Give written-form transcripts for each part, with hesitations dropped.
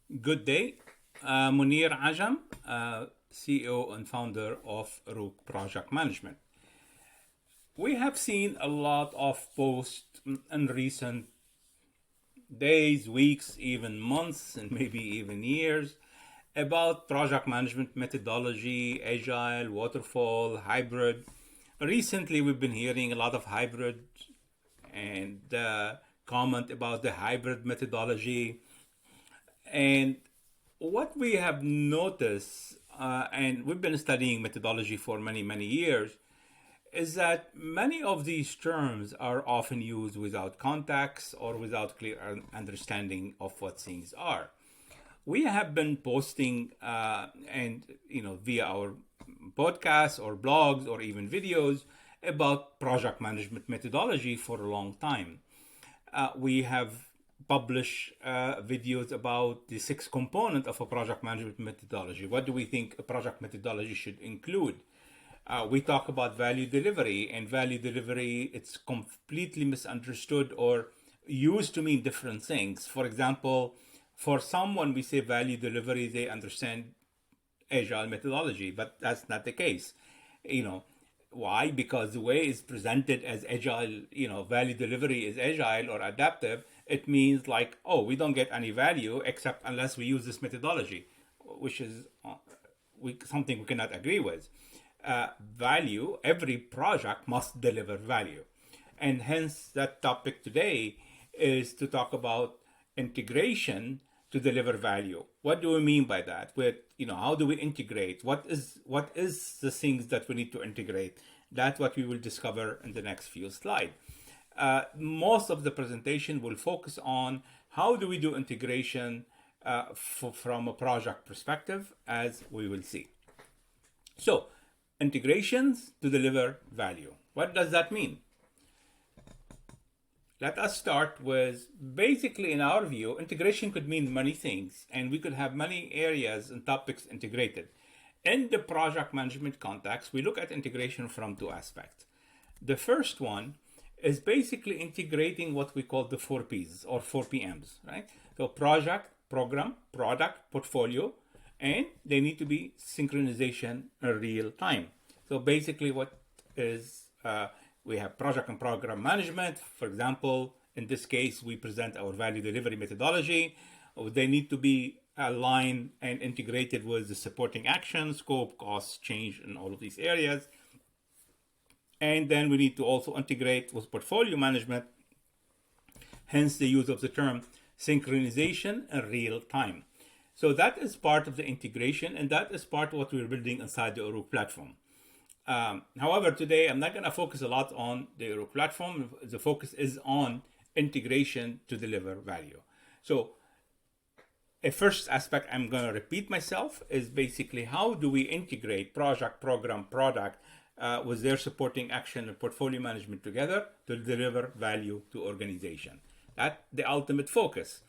Good day. Munir Ajam, CEO and founder of Uruk Project Management. We have seen a lot of posts in recent days, weeks, even months, and maybe even years about project management methodology, agile, waterfall, hybrid. Recently, we've been hearing a lot of hybrid and comment about the hybrid methodology. And what we have noticed, and we've been studying methodology for many, many years, is that many of these terms are often used without context or without clear understanding of what things are. We have been posting, and via our podcasts or blogs or even videos about project management methodology for a long time. We have published videos about the six components of a project management methodology. What do we think a project methodology should include? We talk about value delivery, and value delivery, it's completely misunderstood or used to mean different things. For example, for someone, we say value delivery, they understand agile methodology, but that's not the case. You know, why? Because the way it's presented as agile, value delivery is agile or adaptive, it means like, oh, we don't get any value except unless we use this methodology, which is something we cannot agree with. Value, every project must deliver value. And hence, that topic today is to talk about integration to deliver value. What do we mean by that? How do we integrate? What is the things that we need to integrate? That's what we will discover in the next few slides. Most of the presentation will focus on how do we do integration from a project perspective, as we will see. So, integrations to deliver value. What does that mean? Let us start with basically, in our view, integration could mean many things, and we could have many areas and topics integrated. In the project management context, we look at integration from two aspects. The first one is basically integrating what we call the 4Ps or 4PMs, right? So project, program, product, portfolio, and they need to be synchronization in real time. So basically what is, we have project and program management. For example, in this case, we present our value delivery methodology. They need to be aligned and integrated with the supporting action, scope, cost, change in all of these areas. And then we need to also integrate with portfolio management, hence the use of the term synchronization in real time. So that is part of the integration, and that is part of what we're building inside the Uruk platform. However, today I'm not going to focus a lot on the Uruk platform. The focus is on integration to deliver value. So a first aspect, I'm going to repeat myself, is basically how do we integrate project, program, product with their supporting action and portfolio management together to deliver value to organization. That's the ultimate focus.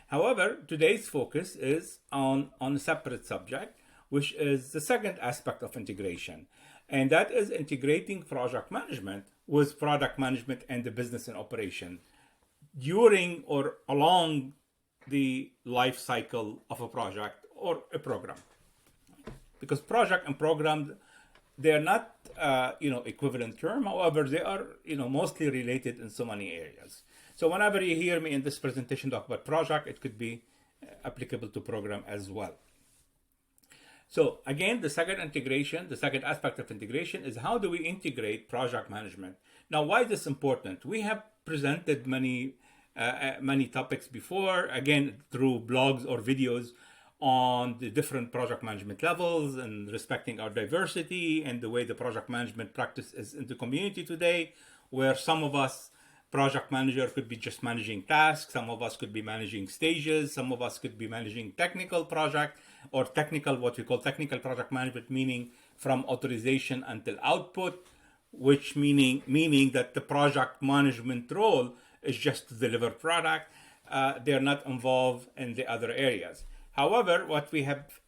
However, today's focus is on a separate subject, which is the second aspect of integration. And that is integrating project management with product management and the business and operation during or along the life cycle of a project or a program. Because project and program, they are not equivalent term. However, they are mostly related in so many areas. So whenever you hear me in this presentation talk about project, it could be applicable to program as well. So again, the second aspect of integration is how do we integrate project management? Now, why is this important? We have presented many topics before, again, through blogs or videos on the different project management levels and respecting our diversity and the way the project management practice is in the community today, where some of us project manager could be just managing tasks, some of us could be managing stages, some of us could be managing technical project or what we call technical project management, meaning from authorization until output, which meaning that the project management role is just to deliver product. They're not involved in the other areas. However, what we have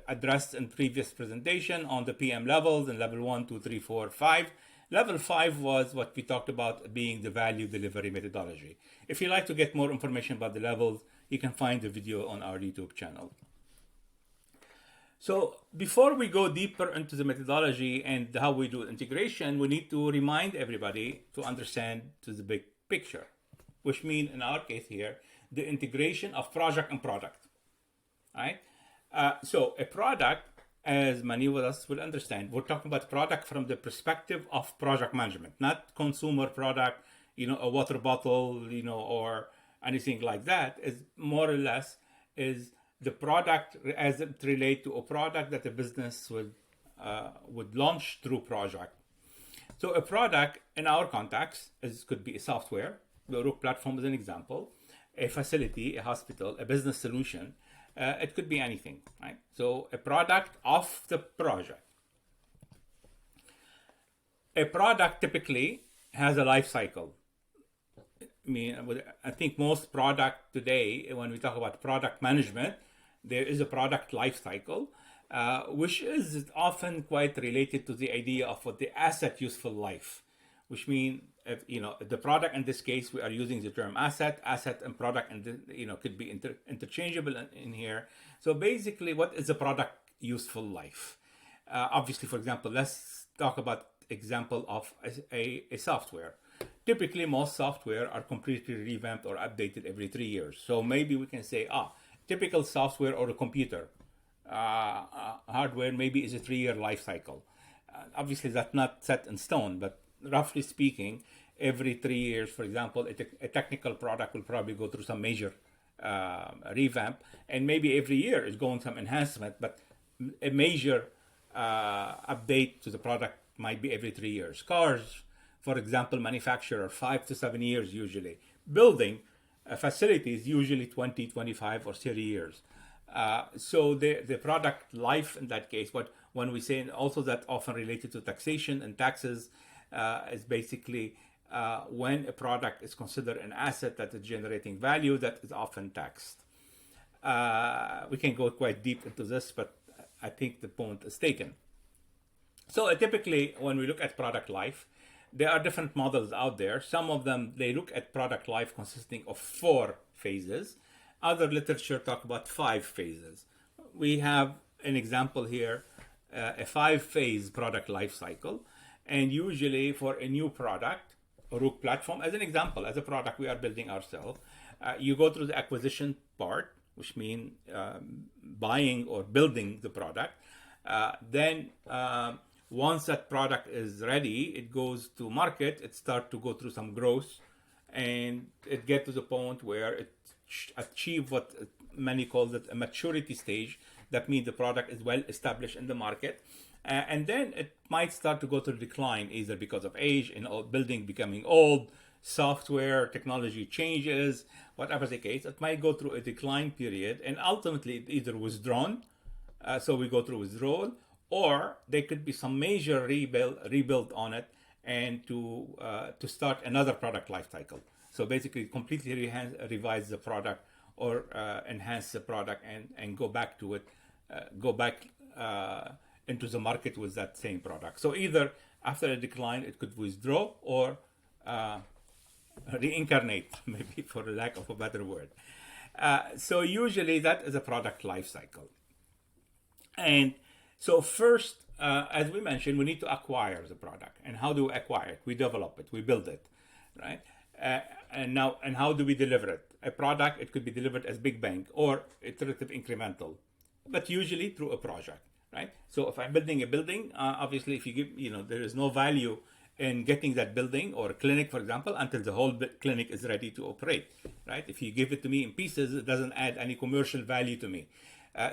addressed in previous presentation on the PM levels in level 1, 2, 3, 4, 5, level 5 was what we talked about being the value delivery methodology. If you'd like to get more information about the levels, you can find the video on our YouTube channel. So before we go deeper into the methodology and how we do integration, we need to remind everybody to understand to the big picture, which means in our case here, the integration of project and product, right? So a product, as many of us will understand, we're talking about product from the perspective of project management, not consumer product, a water bottle, or anything like that. Is more or less is the product as it relates to a product that the business would launch through project. So a product in our context could be a software. The Uruk platform is an example. A facility, a hospital, a business solution. It could be anything, right? So a product of the project. A product typically has a life cycle. I think most product today, when we talk about product management, there is a product life cycle, which is often quite related to the idea of what the asset useful life, which means, the product in this case, we are using the term asset and product, and could be interchangeable in here. So basically, what is the product useful life? Obviously, for example, let's talk about example of a software. Typically, most software are completely revamped or updated every 3 years. So maybe we can say, typical software or a computer hardware maybe is a 3-year life cycle. Obviously, that's not set in stone, but roughly speaking, every 3 years, for example, a technical product will probably go through some major revamp, and maybe every year is going some enhancement, but a major update to the product might be every 3 years. Cars, for example, manufacturer 5 to 7 years usually. Building facilities usually 20, 25, or 30 years. So the product life in that case, but when we say also that often related to taxation and taxes, is basically when a product is considered an asset that is generating value that is often taxed. We can go quite deep into this, but I think the point is taken. So typically, when we look at product life, there are different models out there. Some of them, they look at product life consisting of 4 phases. Other literature talk about 5 phases. We have an example here, a 5-phase product life cycle. And usually for a new product, Uruk platform, as an example, as a product we are building ourselves, you go through the acquisition part, which means buying or building the product. Then once that product is ready, it goes to market, it starts to go through some growth, and it gets to the point where it achieves what many call it a maturity stage. That means the product is well established in the market. And then it might start to go through decline, either because of age, building becoming old, software, technology changes, whatever the case. It might go through a decline period, and ultimately it either withdrawn, so we go through withdrawal, or there could be some major rebuild on it, and to start another product life cycle. So basically, completely revise the product or enhance the product and go back to it, into the market with that same product. So either after a decline, it could withdraw or reincarnate, maybe for lack of a better word. So usually that is a product life cycle. And so first, as we mentioned, we need to acquire the product. And how do we acquire it? We develop it, we build it, right? And how do we deliver it? A product, it could be delivered as big bang or iterative incremental, but usually through a project, right? So if I'm building a building, obviously if you give, there is no value in getting that building or a clinic, for example, until the whole clinic is ready to operate, right? If you give it to me in pieces, it doesn't add any commercial value to me.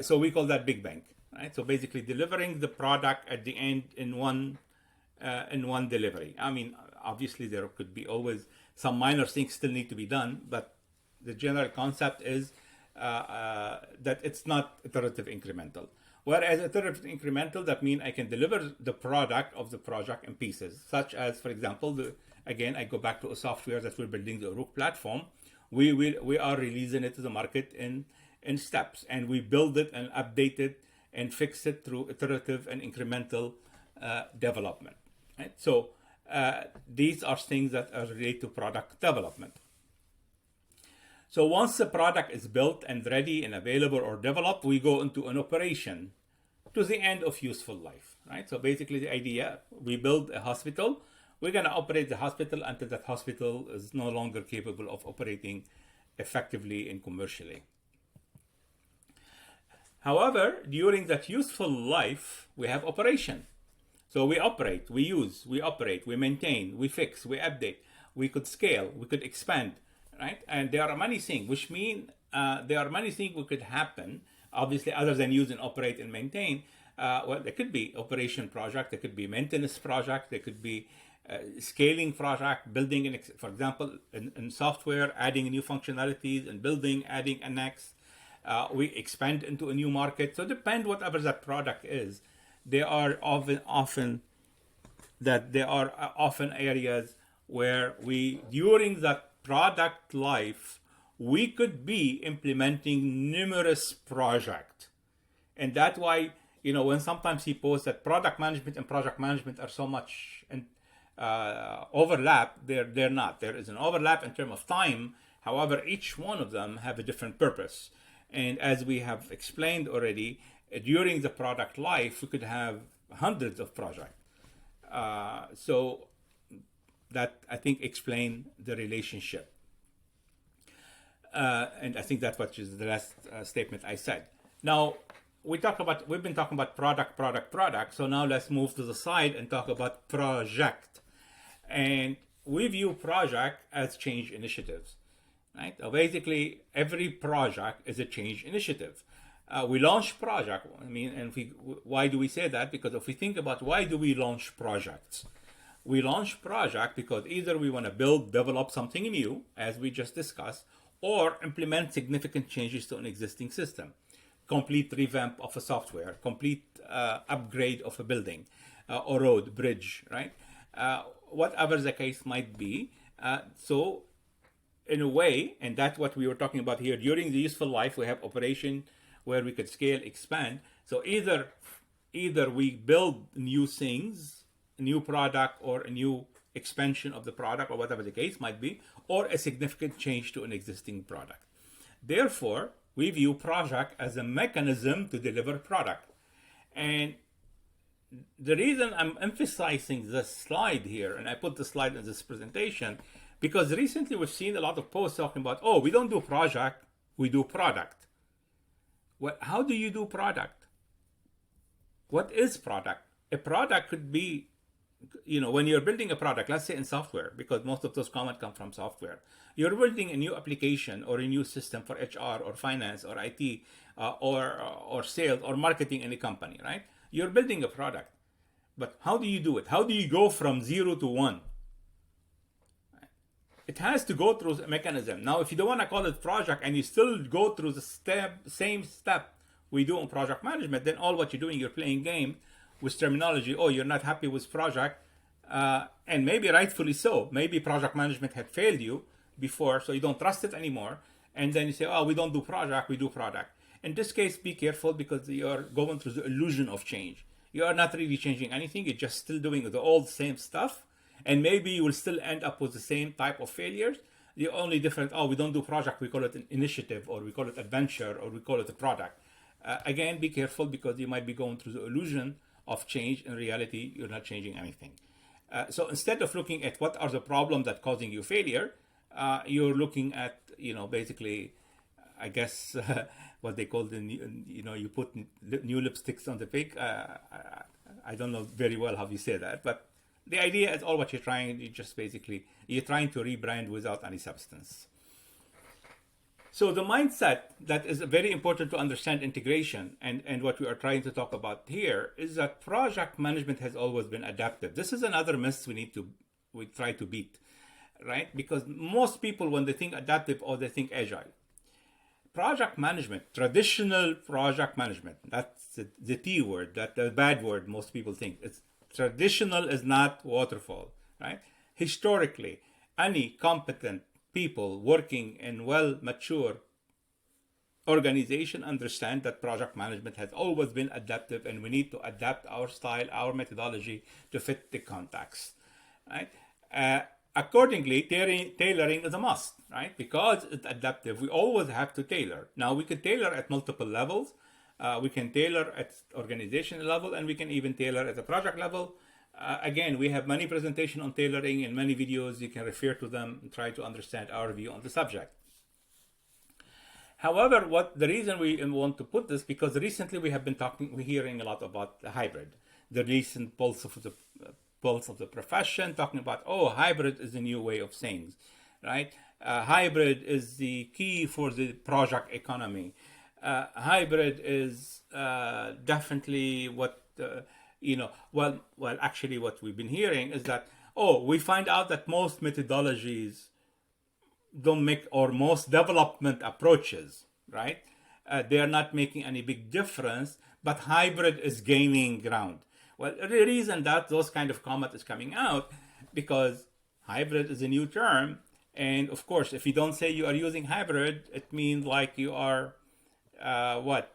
So we call that big bang, right? So basically delivering the product at the end in one delivery. I mean, obviously there could be always some minor things still need to be done, but the general concept is that it's not iterative incremental. Whereas iterative incremental, that means I can deliver the product of the project in pieces, such as, for example, again, I go back to a software that we're building, the Uruk platform. We are releasing it to the market in steps, and we build it and update it and fix it through iterative and incremental development. Right? So these are things that are related to product development. So once the product is built and ready and available or developed, we go into an operation to the end of useful life, right? So basically the idea, we build a hospital, we're going to operate the hospital until that hospital is no longer capable of operating effectively and commercially. However, during that useful life, we have operation. So we operate, we use, we operate, we maintain, we fix, we update, we could scale, we could expand, right? And there are many things, which mean there are many things that could happen, obviously, other than use and operate and maintain. Well, there could be operation project, there could be maintenance project, there could be scaling project, building, for example, in software, adding new functionalities and building, adding a next. We expand into a new market. So depend whatever that product is. There are often areas where we, during that product life, we could be implementing numerous projects. And that's why, when sometimes he posts that product management and project management are so much overlap, they're not. There is an overlap in terms of time. However, each one of them have a different purpose. And as we have explained already, during the product life, we could have hundreds of projects. So that, I think, explain the relationship. And I think that's what is the last statement I said. Now, we've been talking about product. So now let's move to the side and talk about project. And we view project as change initiatives. Right? Basically, every project is a change initiative. We launch project. Why do we say that? Because if we think about why do we launch projects, we launch project because either we want to build, develop something new, as we just discussed, or implement significant changes to an existing system, complete revamp of a software, complete upgrade of a building, or road, bridge, right? Whatever the case might be. So in a way, and that's what we were talking about here, during the useful life, we have operation where we could scale, expand. So either we build new things, a new product, or a new expansion of the product, or whatever the case might be, or a significant change to an existing product. Therefore, we view project as a mechanism to deliver product. And the reason I'm emphasizing this slide here, and I put the slide in this presentation, because recently we've seen a lot of posts talking about, we don't do project, we do product. Well, how do you do product? What is product? A product could be, when you're building a product, let's say in software, because most of those comments come from software. You're building a new application or a new system for HR or finance or IT or sales or marketing in a company, right? You're building a product. But how do you do it? How do you go from 0 to 1? It has to go through a mechanism. Now, if you don't want to call it project and you still go through the same step we do in project management, then all what you're doing, you're playing game with terminology. You're not happy with project, and maybe rightfully so. Maybe project management had failed you before, so you don't trust it anymore. And then you say, we don't do project, we do product. In this case, be careful because you're going through the illusion of change. You are not really changing anything. You're just still doing the old same stuff. And maybe you will still end up with the same type of failures. The only difference, we don't do project, we call it an initiative, or we call it adventure, or we call it a product. Again, be careful because you might be going through the illusion of change. In reality, you're not changing anything. So instead of looking at what are the problems that causing you failure, you're looking at, basically, I guess, what they call you put new lipsticks on the pig. I don't know very well how you say that, but the idea is all what you're trying, you're trying to rebrand without any substance. So the mindset that is very important to understand integration and what we are trying to talk about here is that project management has always been adaptive. This is another myth we try to beat, right? Because most people, when they think adaptive or they think agile, project management, traditional project management, that's the T word, that the bad word most people think. It's traditional is not waterfall, right? Historically, any competent people working in well-mature organization understand that project management has always been adaptive, and we need to adapt our style, our methodology to fit the context, right? accordingly, tailoring is a must, right? Because it's adaptive, we always have to tailor. Now, we could tailor at multiple levels. We can tailor at organizational level, and we can even tailor at the project level. Again, we have many presentations on tailoring and many videos. You can refer to them and try to understand our view on the subject. However, the reason we want to put this, because recently we're hearing a lot about the hybrid, the recent pulse of the profession, talking about, oh, hybrid is a new way of things, right? Hybrid is the key for the project economy. Hybrid is definitely what, actually what we've been hearing is that, we find out that most methodologies don't make, or most development approaches, right? They are not making any big difference, but hybrid is gaining ground. Well, the reason that those kind of comment is coming out, because hybrid is a new term. And of course, if you don't say you are using hybrid, it means like you are,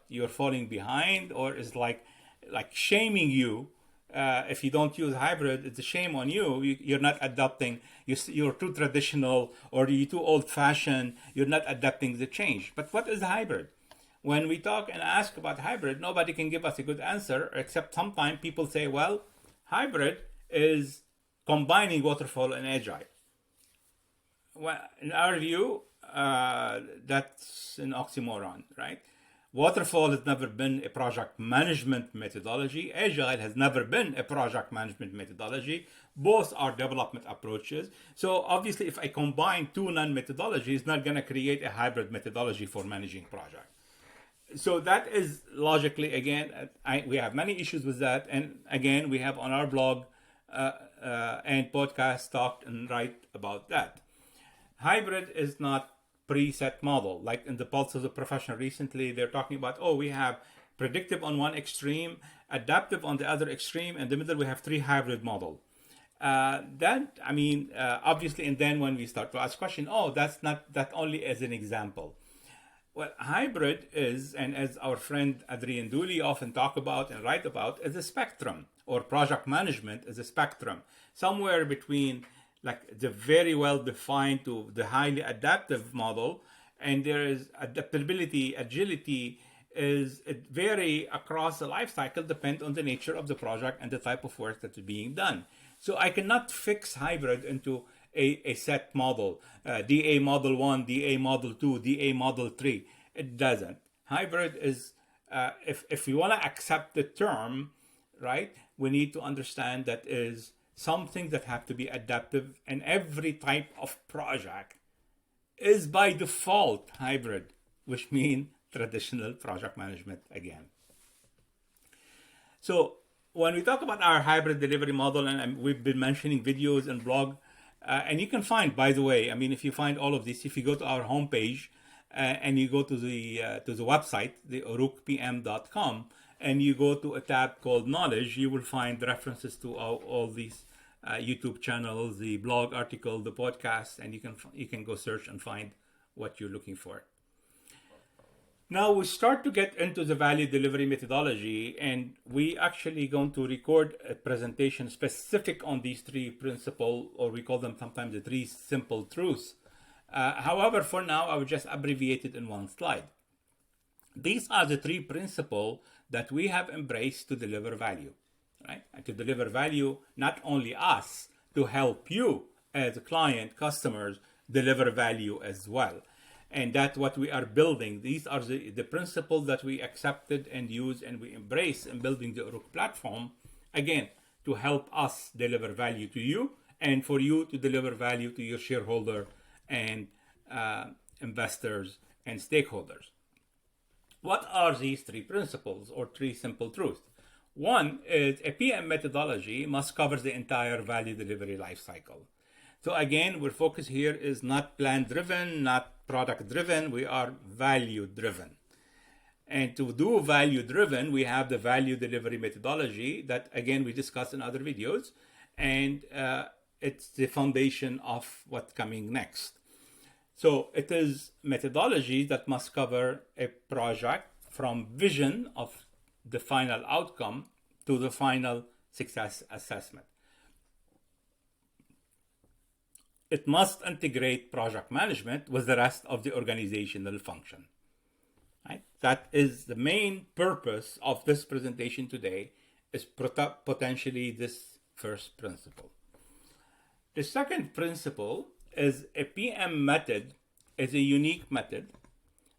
you're falling behind, or is like shaming you. If you don't use hybrid, it's a shame on you. You're not adapting. You're too traditional, or you're too old-fashioned. You're not adapting the change. But what is hybrid? When we talk and ask about hybrid, nobody can give us a good answer, except sometimes people say, well, hybrid is combining waterfall and agile. Well, in our view, that's an oxymoron, right? Waterfall has never been a project management methodology. Agile has never been a project management methodology. Both are development approaches. So obviously, if I combine two non-methodologies, it's not going to create a hybrid methodology for managing projects. So that is logically, again, we have many issues with that. And again, we have on our blog and podcast talked and write about that. Hybrid is not preset model. Like in the Pulse of the Profession recently, they're talking about, we have predictive on one extreme, adaptive on the other extreme, and in the middle we have three hybrid model. Obviously, and then when we start to ask questions, that's not that only as an example. Well, hybrid is, and as our friend Adrian Dooley often talk about and write about, is a spectrum, or project management is a spectrum, somewhere between like the very well defined to the highly adaptive model, and there is adaptability, agility is it vary across the life cycle, depend on the nature of the project and the type of work that is being done. So I cannot fix hybrid into a set model, DA model 1, DA model 2, DA model 3. It doesn't. Hybrid is, if we want to accept the term, right, we need to understand that is something that have to be adaptive, and every type of project is by default hybrid, which means traditional project management again. So when we talk about our hybrid delivery model, and we've been mentioning videos and blog, and you can find, by the way, if you find all of this, if you go to our homepage and you go to the website, the urukpm.com, and you go to a tab called Knowledge, you will find references to all these YouTube channels, the blog article, the podcast, and you can go search and find what you're looking for. Now we start to get into the value delivery methodology, and we actually going to record a presentation specific on these three principles, or we call them sometimes the three simple truths. However, for now, I will just abbreviate it in one slide. These are the three principles that we have embraced to deliver value, right? And to deliver value, not only us, to help you as a client, customers, deliver value as well. And that's what we are building. These are the principles that we accepted and use and we embrace in building the Uruk platform, again, to help us deliver value to you and for you to deliver value to your shareholder and investors and stakeholders. What are these three principles or three simple truths? One is a PM methodology must cover the entire value delivery life cycle. So again, our focus here is not plan-driven, not product-driven, we are value-driven. And to do value-driven, we have the value delivery methodology that, again, we discussed in other videos, and it's the foundation of what's coming next. So it is methodology that must cover a project from vision of the final outcome to the final success assessment. it must integrate project management with the rest of the organizational function. Right? That is the main purpose of this presentation today, is potentially this first principle. The second principle is a PM method is a unique method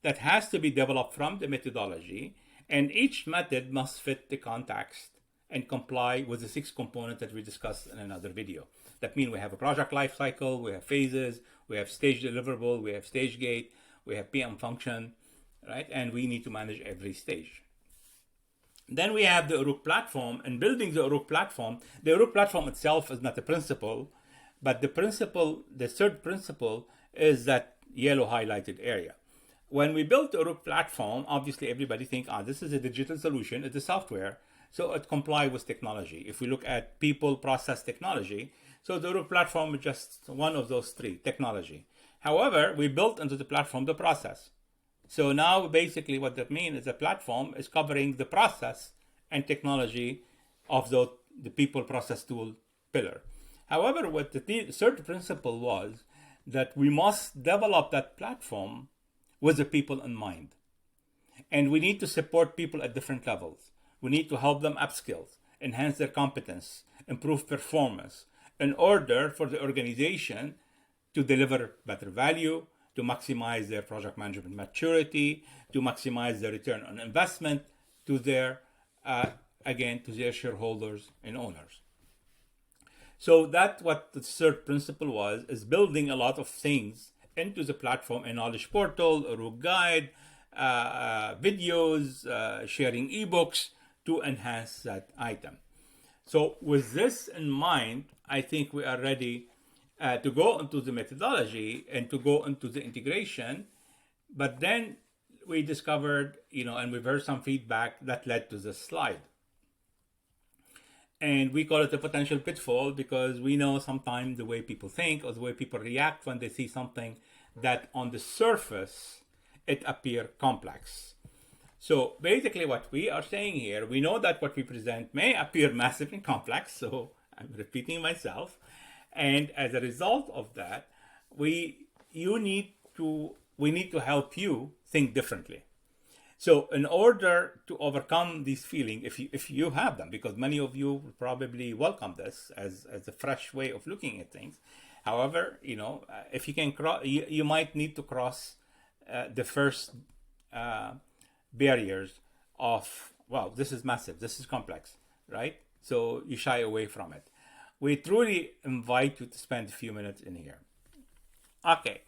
that has to be developed from the methodology, and each method must fit the context and comply with the 6 components that we discussed in another video. That means we have a project life cycle, we have phases, we have stage deliverable, we have stage gate, we have PM function, right? And we need to manage every stage. Then we have the Uruk platform, and building the Uruk platform itself is not a principle, but the third principle is that yellow highlighted area. When we built the Uruk platform, obviously everybody thinks, this is a digital solution, it's a software, so it complies with technology. If we look at people, process, technology, so the Uruk platform is just one of those 3, technology. However, we built into the platform the process. So now basically what that means is the platform is covering the process and technology of the people, process, tool pillar. However, what the third principle was that we must develop that platform with the people in mind. And we need to support people at different levels. We need to help them upskill, enhance their competence, improve performance, in order for the organization to deliver better value, to maximize their project management maturity, to maximize their return on investment to their, to their shareholders and owners. So that's what the third principle was, is building a lot of things into the platform, a knowledge portal, a Uruk guide, videos, sharing ebooks to enhance that item. So with this in mind, I think we are ready to go into the methodology and to go into the integration. But then we discovered, and we've heard some feedback that led to this slide. And we call it a potential pitfall because we know sometimes the way people think or the way people react when they see something that on the surface, it appears complex. So basically what we are saying here, we know that what we present may appear massively complex, so I'm repeating myself. And as a result of that, we need to help you think differently. So in order to overcome these feelings, if you have them, because many of you probably welcome this as a fresh way of looking at things. However, if you can you might need to cross the first barriers of, well, this is massive, this is complex, right? So you shy away from it. We truly invite you to spend a few minutes in here. Okay,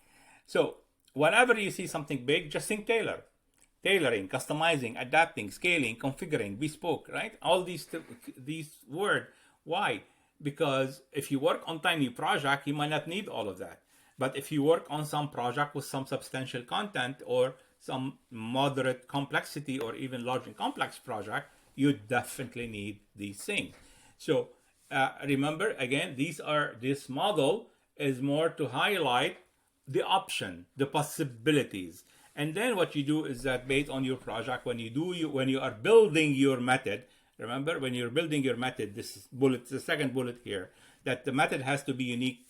so whenever you see something big, just think tailoring, customizing, adapting, scaling, configuring, bespoke, right? All these words. Why? Because if you work on tiny project, you might not need all of that. But if you work on some project with some substantial content or some moderate complexity or even large and complex project, you definitely need these things. So remember, again, this model is more to highlight the option, the possibilities. And then what you do is that based on your project, when you are building your method, remember when you're building your method, this bullet, the second bullet here, that the method has to be unique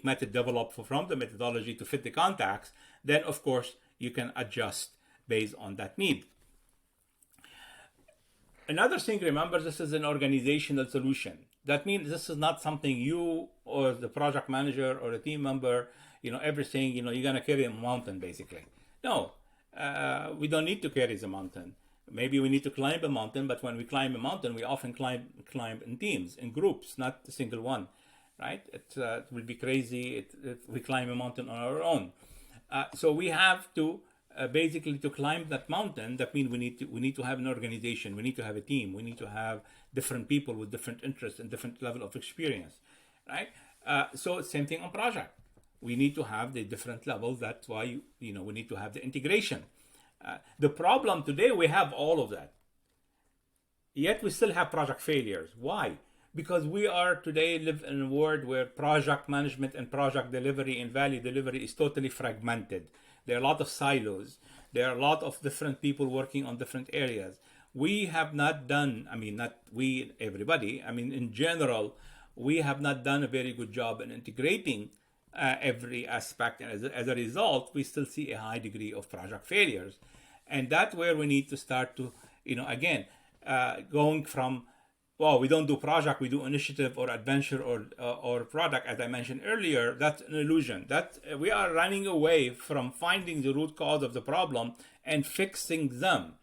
method developed from the methodology to fit the context. Then of course you can adjust based on that need. Another thing, remember, this is an organizational solution. That means this is not something you or the project manager or a team member, everything, you're going to carry a mountain, basically. No, we don't need to carry the mountain. Maybe we need to climb a mountain, but when we climb a mountain, we often climb in teams, in groups, not a single one, right? It will be crazy if we climb a mountain on our own. So we have to basically to climb that mountain. That means we need to have an organization, we need to have a team, we need to have different people with different interests and different level of experience, right? So same thing on project. We need to have the different levels. That's why we need to have the integration. The problem today, we have all of that, yet we still have project failures. Why? Because we are today live in a world where project management and project delivery and value delivery is totally fragmented. There are a lot of silos. There are a lot of different people working on different areas. We have not done, not we, everybody, in general, we have not done a very good job in integrating every aspect. And as a result, we still see a high degree of project failures. And that's where we need to start to, again, going from, well, we don't do project, we do initiative or adventure or product, as I mentioned earlier. That's an illusion. That we are running away from finding the root cause of the problem and fixing them,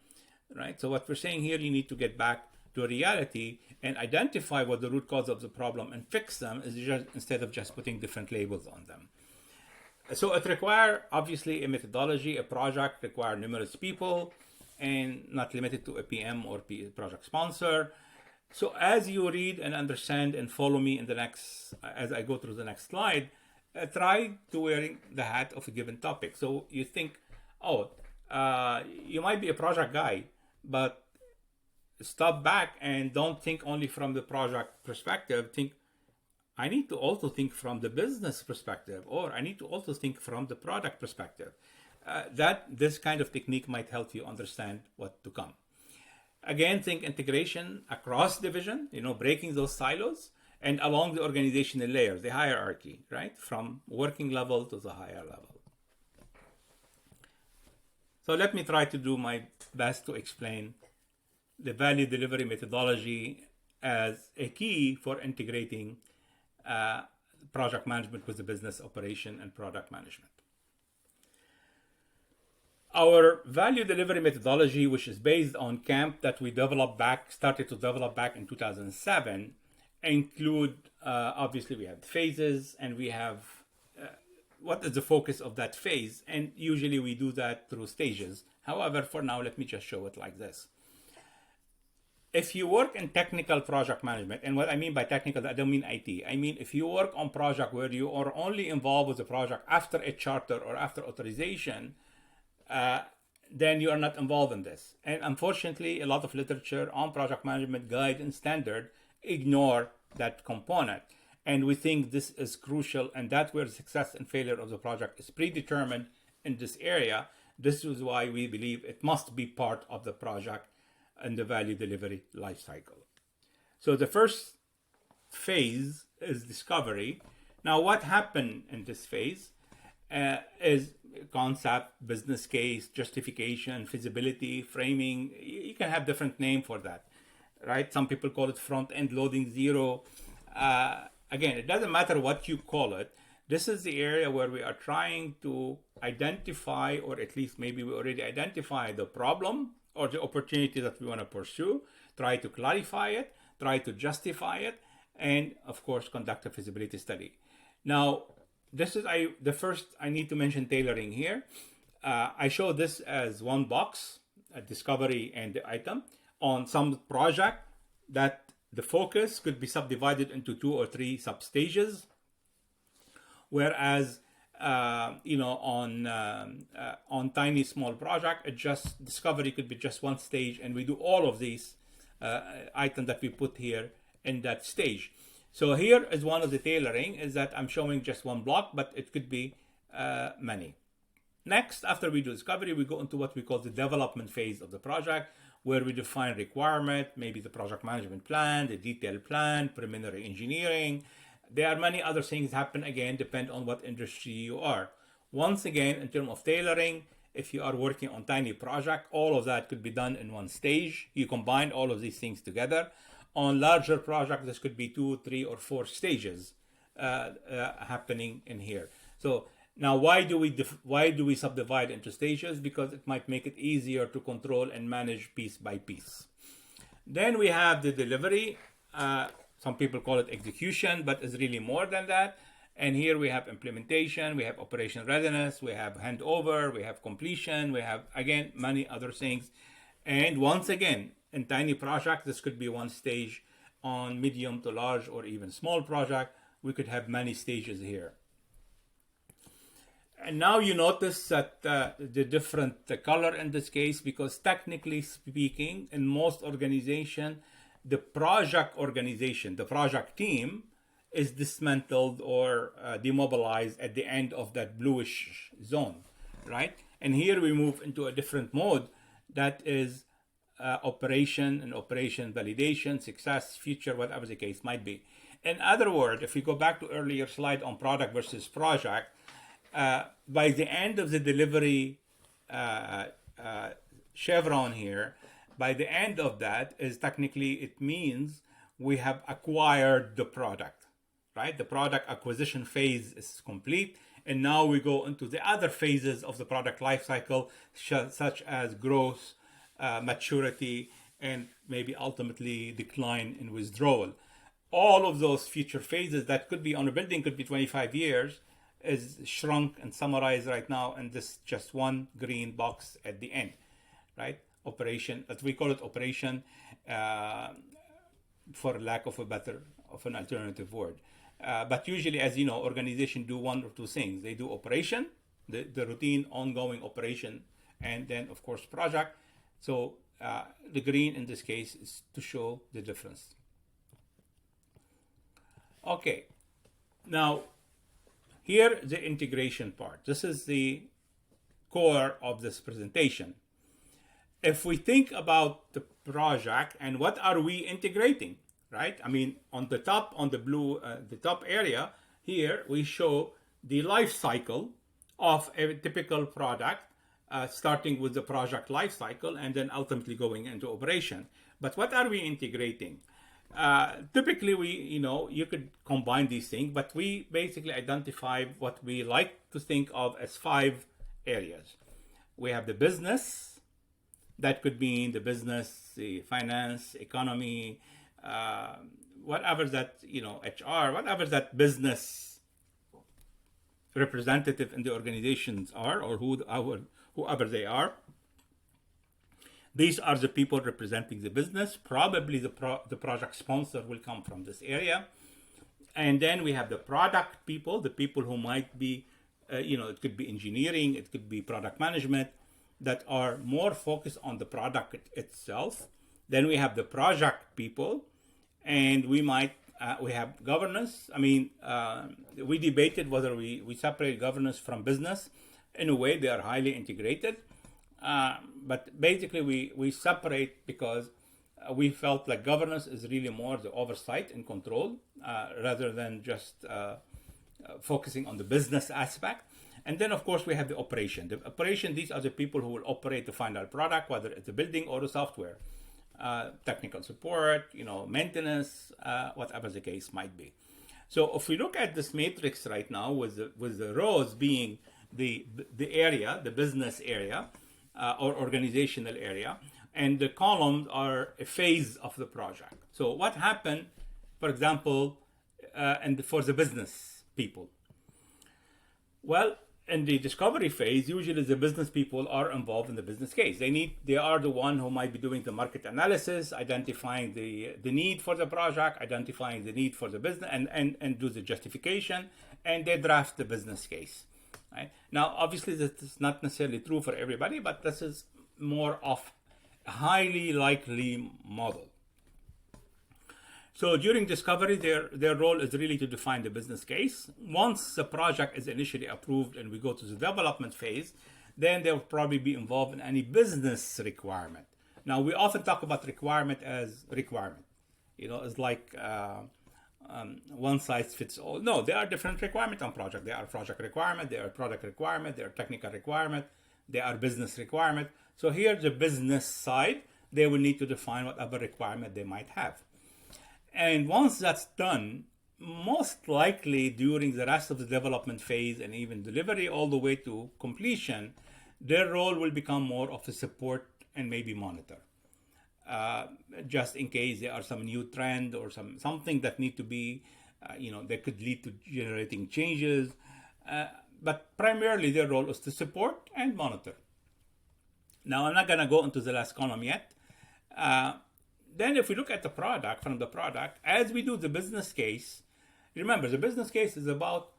right? So what we're saying here, you need to get back to reality and identify what the root cause of the problem and fix them, instead of just putting different labels on them. So it requires, obviously, a methodology. A project requires numerous people and not limited to a PM or project sponsor. So as you read and understand and follow me in the next, as I go through the next slide, try to wearing the hat of a given topic. So you think, you might be a project guy, but stop back and don't think only from the project perspective. Think, I need to also think from the business perspective, or I need to also think from the product perspective. This kind of technique might help you understand what to come. Again, think integration across division, breaking those silos, and along the organizational layers, the hierarchy, right? From working level to the higher level. So let me try to do my best to explain the value delivery methodology as a key for integrating project management with the business operation and product management. Our value delivery methodology, which is based on CAMP that we started to develop back in 2007, include, obviously we have phases, and we have what is the focus of that phase, and usually we do that through stages. However, for now, let me just show it like this. If you work in technical project management, and what I mean by technical, I don't mean IT. I mean, if you work on project where you are only involved with the project after a charter or after authorization, then you are not involved in this. And unfortunately, a lot of literature on project management guide and standard ignore that component. And we think this is crucial, and that's where the success and failure of the project is predetermined in this area. This is why we believe it must be part of the project and the value delivery lifecycle. So the first phase is discovery. Now, what happened in this phase is concept, business case, justification, feasibility, framing. You can have different name for that, right? Some people call it front-end loading zero. Again, it doesn't matter what you call it. This is the area where we are trying to identify, or at least maybe we already identify the problem or the opportunity that we want to pursue, try to clarify it, try to justify it, and of course, conduct a feasibility study. Now, this is the first. I need to mention tailoring here. I show this as one box, a discovery and the item. On some project, that the focus could be subdivided into 2 or 3 sub-stages, whereas on tiny small project, discovery could be just one stage, and we do all of these items that we put here in that stage. So here is one of the tailoring, is that I'm showing just one block, but it could be many. Next, after we do discovery, we go into what we call the development phase of the project, where we define requirement, maybe the project management plan, the detailed plan, preliminary engineering. There are many other things happen, again, depend on what industry you are. Once again, in terms of tailoring, if you are working on tiny project, all of that could be done in one stage. You combine all of these things together. On larger projects, this could be 2, 3, or 4 stages happening in here. So now, why do we subdivide into stages? Because it might make it easier to control and manage piece by piece. Then we have the delivery. Some people call it execution, but it's really more than that. And here we have implementation, we have operation readiness, we have handover, we have completion, we have, again, many other things. And once again, in tiny project, this could be one stage. On medium to large or even small project, we could have many stages here. And now you notice that the different color in this case, because technically speaking, in most organizations, the project organization, the project team, is dismantled or demobilized at the end of that bluish zone, right? And here we move into a different mode that is operation and operation validation, success, future, whatever the case might be. In other words, if we go back to earlier slide on product versus project, by the end of the delivery chevron here, by the end of that is technically it means we have acquired the product, right? The product acquisition phase is complete, and now we go into the other phases of the product lifecycle, such as growth, maturity, and maybe ultimately decline and withdrawal. All of those future phases that could be on a building, could be 25 years, is shrunk and summarized right now in this just one green box at the end, right? Operation, that we call it operation, for lack of an alternative word. But usually, as you know, organizations do one or two things. They do operation, the routine, ongoing operation, and then of course project. So the green in this case is to show the difference. Okay, now here the integration part. This is the core of this presentation. If we think about the project and what are we integrating, right? I mean, on the top, on the blue, the top area here, we show the life cycle of a typical product, starting with the project life cycle and then ultimately going into operation. But what are we integrating? Typically, you could combine these things, but we basically identify what we like to think of as 5 areas. We have the business. That could mean the business, the finance, economy, whatever that, HR, whatever that business representative in the organizations are, or whoever they are. These are the people representing the business. Probably the project sponsor will come from this area. And then we have the product people, the people who might be, it could be engineering, it could be product management, that are more focused on the product itself. Then we have the project people, and we have governance. I mean, we debated whether we separate governance from business. In a way, they are highly integrated. But basically, we separate because we felt like governance is really more the oversight and control, rather than just focusing on the business aspect. And then, of course, we have the operation. The operation, these are the people who will operate the final product, whether it's a building or the software. Technical support, maintenance, whatever the case might be. So if we look at this matrix right now, with the rows being the area, the business area, or organizational area, and the columns are a phase of the project. So what happened, for example, and for the business people? Well, in the discovery phase, usually the business people are involved in the business case. They are the one who might be doing the market analysis, identifying the need for the project, identifying the need for the business, and do the justification, and they draft the business case. Right? Now, obviously, this is not necessarily true for everybody, but this is more of a highly likely model. So during discovery, their role is really to define the business case. Once the project is initially approved and we go to the development phase, then they'll probably be involved in any business requirement. Now, we often talk about requirement as requirement. It's like one size fits all. No, there are different requirements on project. There are project requirement, there are product requirement, there are technical requirement, there are business requirement. So here, the business side, they will need to define whatever requirement they might have. And once that's done, most likely during the rest of the development phase and even delivery all the way to completion, their role will become more of a support and maybe monitor. Just in case there are some new trend or something that need to be, that could lead to generating changes. But primarily their role is to support and monitor. Now, I'm not going to go into the last column yet. Then if we look at the product, from the product, as we do the business case, remember, the business case is about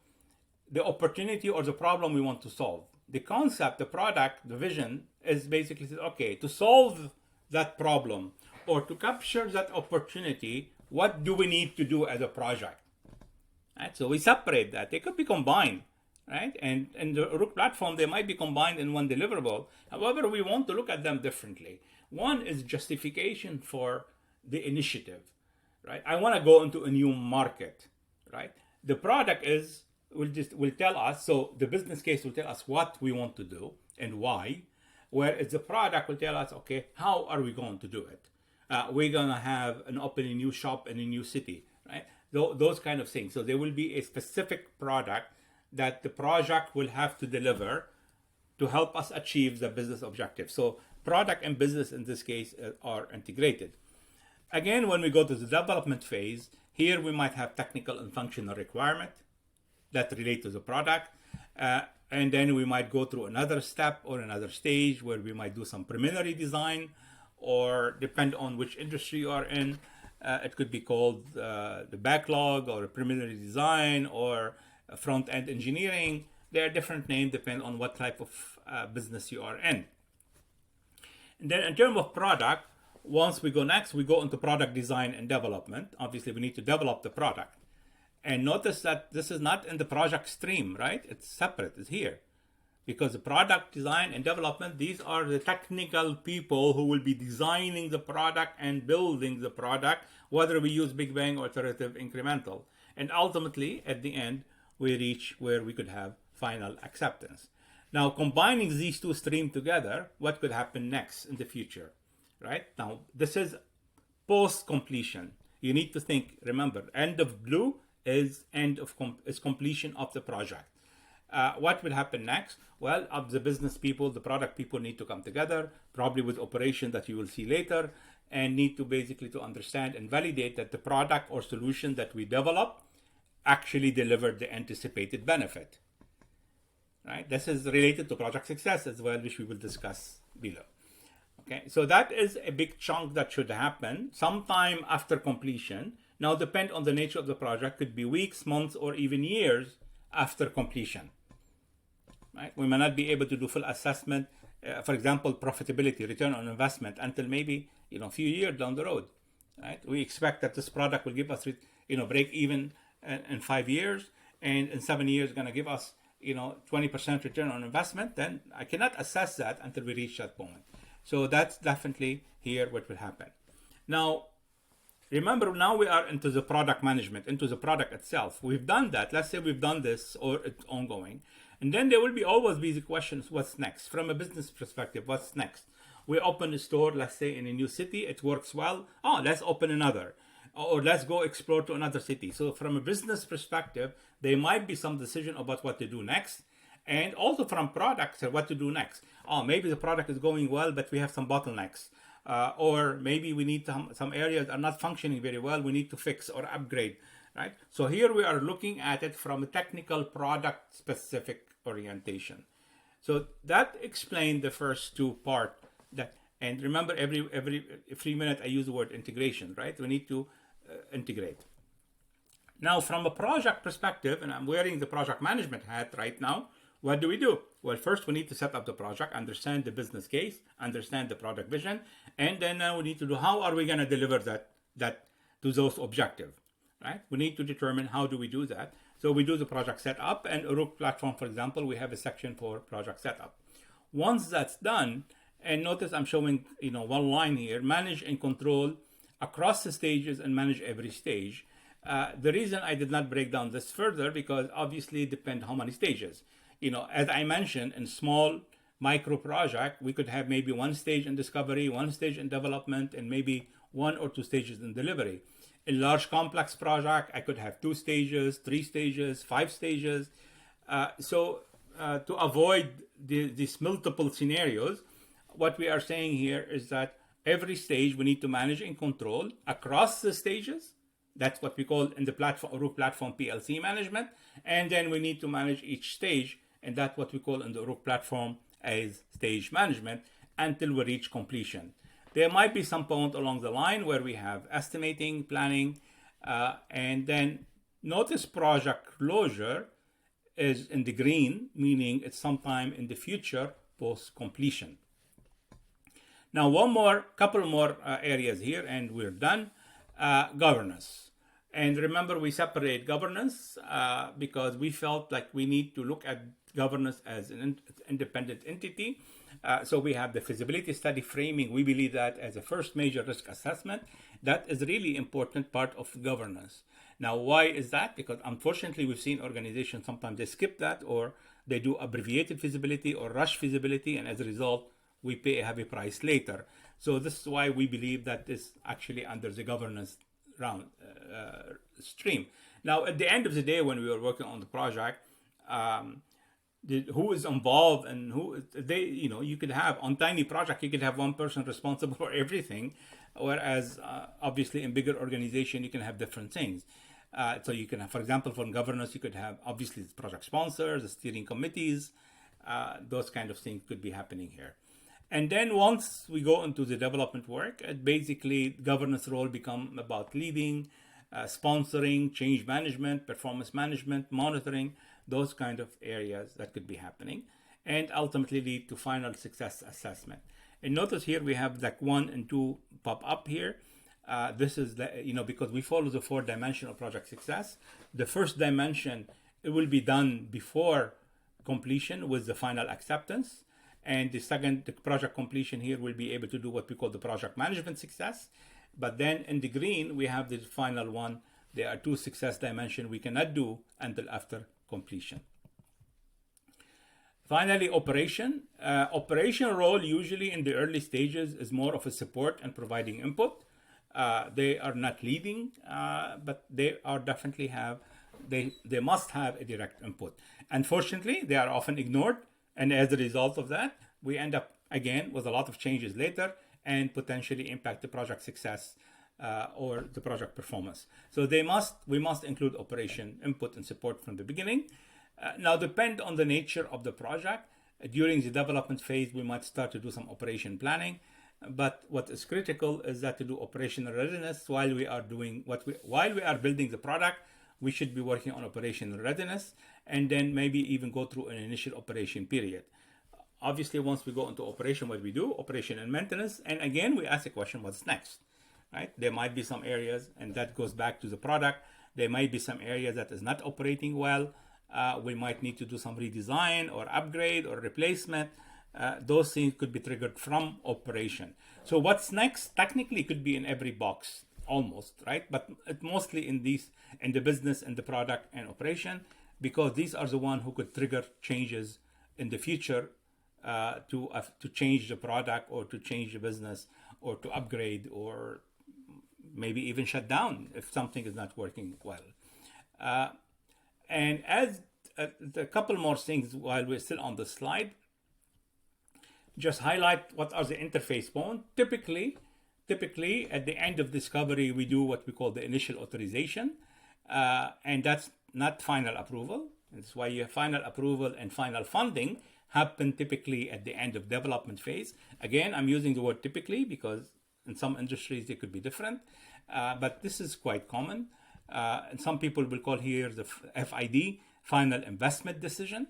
the opportunity or the problem we want to solve. The concept, the product, the vision is basically, okay, to solve that problem or to capture that opportunity, what do we need to do as a project? Right? So we separate that. They could be combined, right? And in the Uruk platform, they might be combined in one deliverable. However, we want to look at them differently. One is justification for the initiative. right? I want to go into a new market, right? The product will tell us. So the business case will tell us what we want to do and why, whereas the product will tell us, okay, how are we going to do it? We're gonna have open a new shop in a new city, right? Those kind of things. So there will be a specific product that the project will have to deliver to help us achieve the business objective. So product and business in this case are integrated. Again, when we go to the development phase, here we might have technical and functional requirement that relate to the product. And then we might go through another step or another stage where we might do some preliminary design, or depend on which industry you are in. It could be called the backlog or a preliminary design or front-end engineering. There are different names depending on what type of business you are in. And then in terms of product, once we go next, we go into product design and development. Obviously, we need to develop the product. And notice that this is not in the project stream, right? It's separate, it's here. Because the product design and development, these are the technical people who will be designing the product and building the product, whether we use Big Bang or iterative incremental. And ultimately, at the end, we reach where we could have final acceptance. Now, combining these two streams together, what could happen next in the future, right? Now, this is post-completion. You need to think, remember, end of blue is completion of the project. What will happen next? Well, the business people, the product people need to come together, probably with operation that you will see later, and need to basically to understand and validate that the product or solution that we develop actually delivered the anticipated benefit. Right? This is related to project success as well, which we will discuss below. Okay, so that is a big chunk that should happen sometime after completion. Now, depend on the nature of the project, could be weeks, months, or even years after completion. Right? We may not be able to do full assessment, for example, profitability, return on investment, until maybe a few years down the road. Right? We expect that this product will give us break even in 5 years, and in 7 years going to give us 20% return on investment. Then I cannot assess that until we reach that point. So that's definitely here what will happen. Now, remember, now we are into the product management, into the product itself. We've done that. Let's say we've done this, or it's ongoing. And then there will always be the questions, what's next? From a business perspective, what's next? We open a store, let's say in a new city, it works well. Oh, let's open another. Or let's go explore to another city. So from a business perspective, there might be some decision about what to do next. And also from products, what to do next. Oh, maybe the product is going well, but we have some bottlenecks. Or maybe we need some areas are not functioning very well. We need to fix or upgrade, right? So here we are looking at it from a technical product specific orientation. So that explained the first two part. And remember, every 3 minutes I use the word integration, right? We need to integrate. Now, from a project perspective, and I'm wearing the project management hat right now, what do? Well, first we need to set up the project, understand the business case, understand the product vision, and then we need to do how are we going to deliver that to those objectives, right? We need to determine how do we do that. So we do the project setup, and Uruk platform, for example, we have a section for project setup. Once that's done, and notice I'm showing one line here: manage and control across the stages and manage every stage. The reason I did not break down this further, because obviously it depends how many stages. As I mentioned, in small micro project, we could have maybe one stage in discovery, one stage in development, and maybe 1 or 2 stages in delivery. In large complex project, I could have 2 stages, 3 stages, 5 stages. So to avoid these multiple scenarios, what we are saying here is that every stage we need to manage and control across the stages. That's what we call in the platform, Uruk platform, PLC management. And then we need to manage each stage, and that's what we call in the Uruk platform as stage management, until we reach completion. There might be some point along the line where we have estimating, planning, and then notice project closure is in the green, meaning it's sometime in the future post completion. Now, couple more areas here, and we're done. Governance. And remember, we separate governance because we felt like we need to look at governance as an independent entity. So we have the feasibility study framing. We believe that as a first major risk assessment, that is really important part of governance. Now, why is that? Because unfortunately, we've seen organizations sometimes they skip that, or they do abbreviated feasibility or rush feasibility, and as a result, we pay a heavy price later. So this is why we believe that is actually under the governance round stream. Now, at the end of the day, when we were working on the project, who is involved and who they, you could have on tiny project, you could have one person responsible for everything, whereas obviously in bigger organization, you can have different things. So you can have, for example, for governance, you could have obviously the project sponsors, the steering committees, those kind of things could be happening here. And then once we go into the development work, basically governance role become about leading, sponsoring, change management, performance management, monitoring, those kind of areas that could be happening, and ultimately lead to final success assessment. And notice here we have like 1 and 2 pop up here. This is because we follow the 4-dimensional project success. The first dimension, it will be done before completion with the final acceptance. And the project completion here will be able to do what we call the project management success. But then in the green, we have the final one. There are 2 success dimensions we cannot do until after completion. Finally, operation. Operation role usually in the early stages is more of a support and providing input. They are not leading, but they are definitely they must have a direct input. Unfortunately, they are often ignored. And as a result of that, we end up again with a lot of changes later and potentially impact the project success or the project performance. So we must include operation input and support from the beginning. Now, depend on the nature of the project. During the development phase, we might start to do some operation planning. But what is critical is that to do operational readiness while we are building the product, we should be working on operational readiness, and then maybe even go through an initial operation period. Obviously, once we go into operation, what we do, operation and maintenance, and again, we ask the question, what's next, right? There might be some areas, and that goes back to the product. There might be some areas that is not operating well. We might need to do some redesign or upgrade or replacement. Those things could be triggered from operation. So what's next technically could be in every box almost, right? But it mostly in the business and the product and operation, because these are the ones who could trigger changes in the future to change the product or to change the business or to upgrade or maybe even shut down if something is not working well. And as a couple more things while we're still on the slide, just highlight what are the interface points. Typically, at the end of discovery, we do what we call the initial authorization, and that's not final approval. That's why your final approval and final funding happen typically at the end of development phase. Again, I'm using the word typically because in some industries they could be different, but this is quite common. And some people will call here the FID, final investment decision.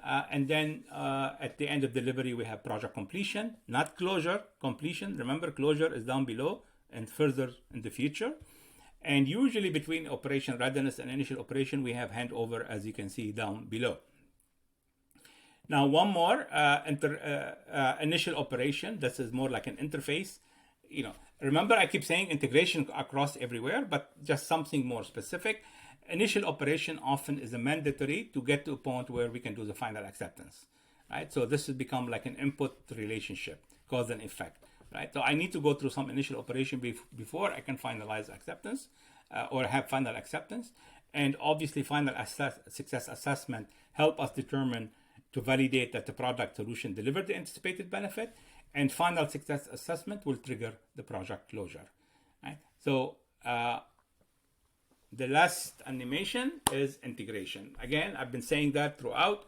And then at the end of delivery, we have project completion, not closure, completion. Remember, closure is down below and further in the future. And usually between operation readiness and initial operation, we have handover, as you can see down below. Now, one more, initial operation. This is more like an interface. Remember, I keep saying integration across everywhere, but just something more specific. Initial operation often is a mandatory to get to a point where we can do the final acceptance, right? So this has become like an input relationship, cause and effect, right? So I need to go through some initial operation before I can finalize acceptance or have final acceptance. And obviously final success assessment help us determine to validate that the product solution delivered the anticipated benefit, and final success assessment will trigger the project closure, right? So the last animation is integration. Again, I've been saying that throughout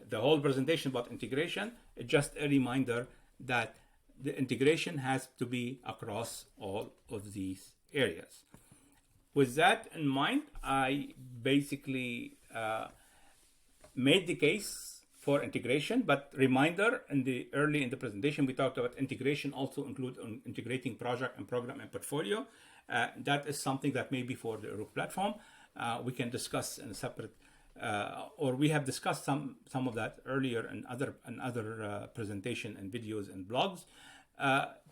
the whole presentation about integration. It's just a reminder that the integration has to be across all of these areas. With that in mind, I basically made the case for integration, but reminder, early in the presentation, we talked about integration also include integrating project and program and portfolio. That is something that maybe for the Uruk platform, we can discuss in a separate or we have discussed some of that earlier in other presentation and videos and blogs.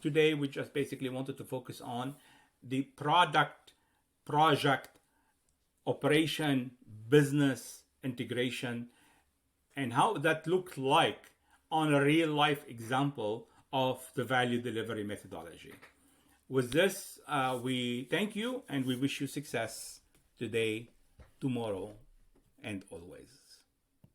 Today, we just basically wanted to focus on the product, project, operation, business integration, and how that looked like on a real life example of the value delivery methodology. With this, we thank you and we wish you success today, tomorrow, and always.